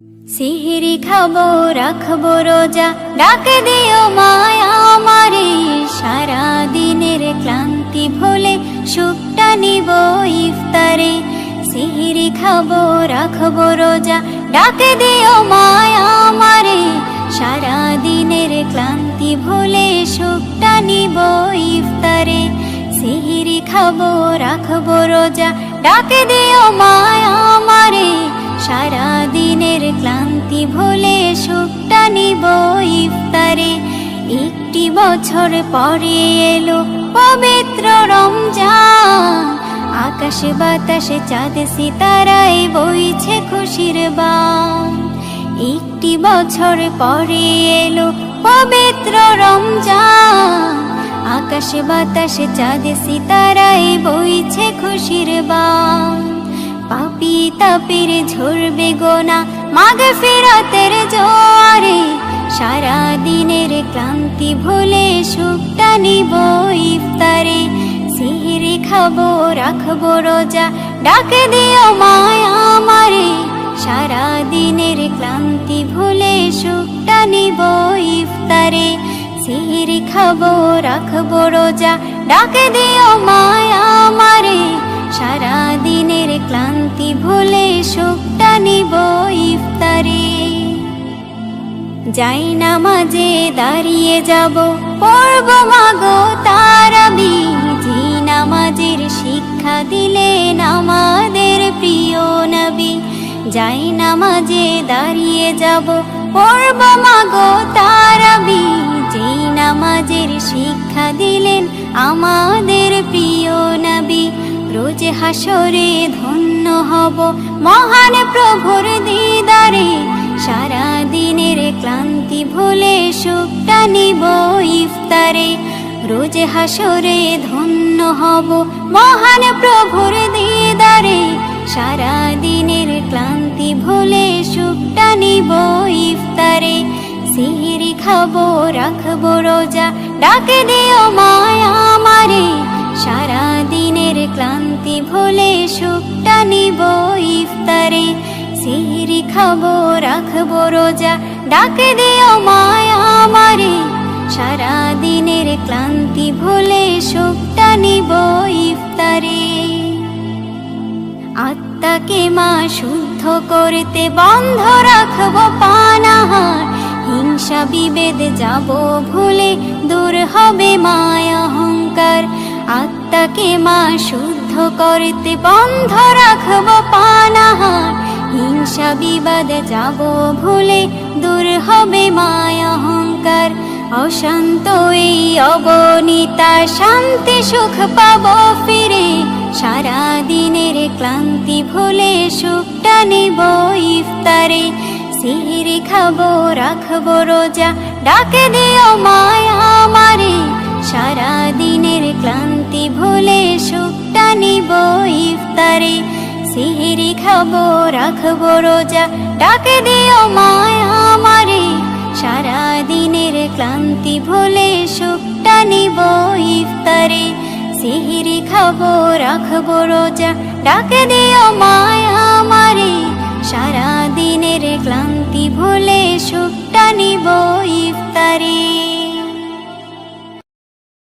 সিহরি খাবো রাখবো রোজা, ডাক দিও মায়া আমারে। সারা দিনের ক্লান্তি ভুলে সুখটা নিব ইফতারে। সিহরি খাবো রাখবো রোজা, ডাক দিও মায়া আমারে। সারা দিনের ক্লান্তি ভুলে সুখটা নিব ইফতারে। সিহরি খাবো রাখবো রোজা, ডাক দিও মায়া আমারে। সারা দিনের ক্লান্তি ভুলে সুখটা নিব ইফতারে। একটি বছর পরে এলো পবিত্র রমজান, আকাশে বাতাসে চাঁদ সিতারায় বইছে খুশির বান। একটি বছর পরে এলো পবিত্র রমজান, আকাশে বাতাসে চাঁদ সিতারায় বইছে খুশির বান। পাপী তাপের ঝরবে গোনা মাগফিরাতের জোয়ারে। সারা দিনের ক্লান্তি ভুলে সুখটা নিব ইফতারে। সিহরি খাবো রাখবো রোজা, ডাক দিও মায়া আমারে। সারা দিনের ক্লান্তি ভুলে সুখটা নিব ইফতারে। সিহরি খাবো রাখবো রোজা, ডাক দিও মায়া আমারে। সারা দিনের ক্লান্তি ভুলে সুখটা নিব ইফতারে। যাই নামাজে দাঁড়িয়ে যাব, পড়ব মাগো তারাবি। যে নামাজের শিক্ষা দিলেন আমাদের প্রিয় নবী। যাই নামাজে দাঁড়িয়ে যাব, পড়ব মাগো তারাবি। যে নামাজের শিক্ষা দিলেন আমাদের প্রিয় নবী। রোজ হাসরে ধন্য হব মহান প্রভুর দিদারে। সারা দিনের ক্লান্তি ভুলে সুখটা নিব ইফতারে। রোজ হাসরে ধন্য হব মহান প্রভুর দিদারে। সারা দিনের ক্লান্তি ভুলে সুখটা নিব ইফতারে। সিহরি খাবো রাখবো রোজা, ডাক দিও মায়া আমারে। সারা দিনের ক্লান্তি ভুলে সুখটা নিব ইফতারে। সিহরি খাবো রাখবো রোজা, ডাক দিও মায়া আমারে। সারা দিনের ক্লান্তি ভুলে সুখটা নিব ইফতারে। আত্মাকে মা শুদ্ধ করতে বন্ধ রাখবো পানাহার। হিংসা বিভেদ যাব ভুলে, দূর হবে মায়া অহংকার। আত্মাকে মা শুদ্ধ করতে বন্ধ রাখবো পানাহার। হিংসা বিবাদ যাব ভুলে, দূর হবে মায়া অহংকার। অশান্ত এই অবনীতা শান্তি সুখ পাবো ফিরে। সারা দিনের ক্লান্তি ভুলে সুখটা নিব ইফতারে। সিহরি খাবো রাখবো রোজা, ডাক দিও মায়া আমারে। সারা দিনের ক্লান্তি ভুলে সুখটা নিব ইফতারে। সিহরি খাবো রাখবো রোজা, ডাক দিও মায়া আমারে। সারা দিনের ক্লান্তি ভুলে সুখটা নিব ইফতারে। সিহরি খাবো রাখবো রোজা, ডাক দিও মায়া আমারে। সারা দিনের ক্লান্তি ভুলে সুখটা নিব ইফতারে।